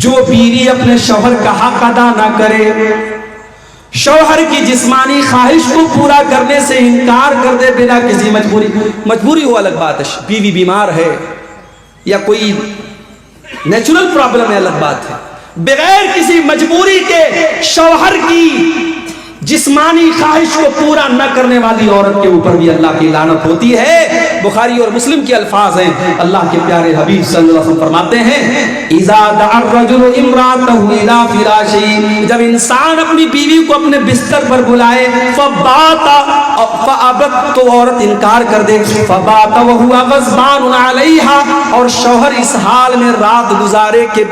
جو بیوی اپنے شوہر کا حق ادا نہ کرے، شوہر کی جسمانی خواہش کو پورا کرنے سے انکار کر دے بنا کسی مجبوری ہو الگ بات ہے، بیوی بیمار ہے یا کوئی نیچرل پرابلم ہے الگ بات ہے، بغیر کسی مجبوری کے شوہر کی جسمانی خواہش کو پورا نہ کرنے والی عورت کے اوپر بھی اللہ کی لعنت ہوتی ہے۔ بخاری اور مسلم کے الفاظ ہیں، اللہ کے پیارے حبیب صلی اللہ علیہ وسلم فرماتے ہیں اذا دعا الرجل امراته الى فراشه، جب انسان اپنی بیوی کو اپنے بستر پر بلائے، فبات فابت، تو عورت انکار کر دے، فبات وهو غضبان علیها، اور شوہر اس حال میں رات گزارے کہ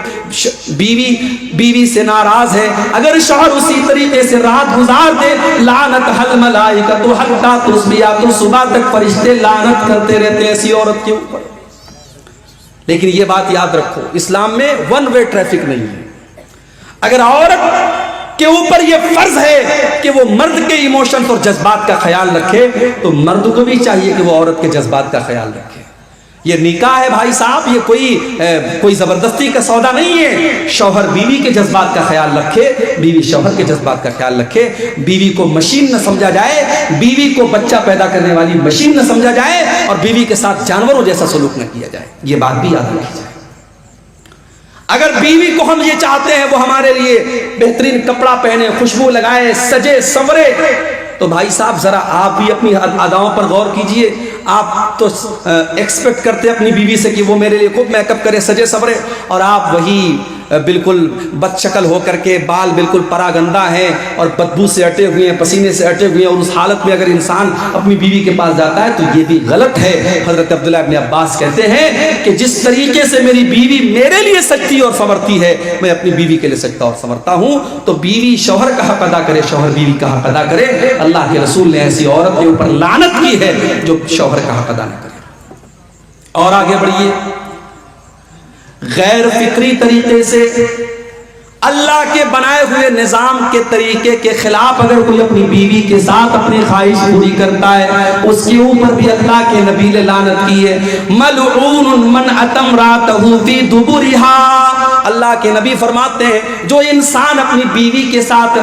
بیوی سے ناراض ہے، اگر شوہر اسی طریقے سے رات گزار دے، لعنت حل ملائکۃ حتی تصبح، تو صبح تک فرشتے لعنت کرتے رہتے ہیں ایسی عورت کے اوپر۔ لیکن یہ بات یاد رکھو، اسلام میں ون وے ٹریفک نہیں ہے۔ اگر عورت کے اوپر یہ فرض ہے کہ وہ مرد کے ایموشنز اور جذبات کا خیال رکھے، تو مرد کو بھی چاہیے کہ وہ عورت کے جذبات کا خیال رکھے۔ یہ نکاح ہے بھائی صاحب، یہ کوئی زبردستی کا سودا نہیں ہے۔ شوہر بیوی کے جذبات کا خیال رکھے، بیوی شوہر کے جذبات کا خیال رکھے، بیوی کو مشین نہ سمجھا جائے، بیوی کو بچہ پیدا کرنے والی مشین نہ سمجھا جائے، اور بیوی کے ساتھ جانوروں جیسا سلوک نہ کیا جائے، یہ بات بھی یاد رکھی جائے۔ اگر بیوی کو ہم یہ چاہتے ہیں وہ ہمارے لیے بہترین کپڑا پہنے، خوشبو لگائے، سجے سورے، تو بھائی صاحب ذرا آپ بھی اپنی اداؤں پر غور کیجئے۔ آپ تو ایکسپیکٹ کرتے اپنی بیوی سے کہ وہ میرے لیے خوب میک اپ کرے، سجے سورے، اور آپ وہی بالکل بد شکل ہو کر کے، بال بالکل پراگندہ ہیں اور بدبو سے اٹے ہوئے ہیں، پسینے سے اٹے ہوئے ہیں، اور اس حالت میں اگر انسان اپنی بیوی کے پاس جاتا ہے تو یہ بھی غلط ہے۔ حضرت عبداللہ ابن عباس کہتے ہیں کہ جس طریقے سے میری بیوی میرے لیے سجتی اور سنورتی ہے، میں اپنی بیوی کے لیے سجتا اور سنورتا ہوں۔ تو بیوی شوہر کا حق ادا کرے، شوہر بیوی کا حق ادا کرے۔ اللہ کے رسول نے ایسی عورت کے اوپر لعنت کی ہے جو شوہر کا حق ادا نہ کرے۔ اور آگے بڑھیے، غیر فطری طریقے سے اللہ کے بنائے ہوئے نظام کے طریقے کے خلاف اگر کوئی اپنی بیوی کے ساتھ اپنی خواہش پوری کرتا ہے، اس کے اوپر بھی اللہ کے نبی نے لعنت کی ہے۔ ملعون من اتى امرأته في دبرها، اللہ کے نبی فرماتے ہیں جو انسان اپنی بیوی کے ساتھ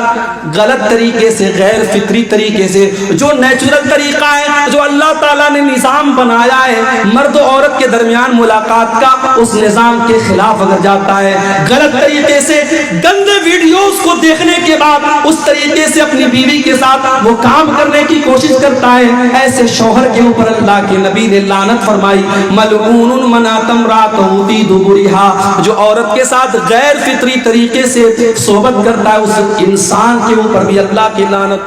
غلط طریقے سے، غیر فطری طریقے سے، جو نیچرل طریقہ ہے، جو اللہ تعالیٰ نے نظام بنایا ہے مرد و عورت کے درمیان ملاقات کا، اس نظام کے خلاف اگر جاتا ہے، غلط طریقے سے گندے ویڈیوز کو دیکھنے کے بعد اس طریقے سے اپنی بیوی کے ساتھ وہ کام کرنے کی کوشش کرتا ہے، ایسے شوہر کے اوپر اللہ کے نبی نے لعنت فرمائی۔ ملعون من اتى امرأته في دبرها، جو عورت کے ساتھ غیر فطری طریقے سے صحبت کرتا ہے، اس انسان کے اوپر بھی اللہ کی لعنت۔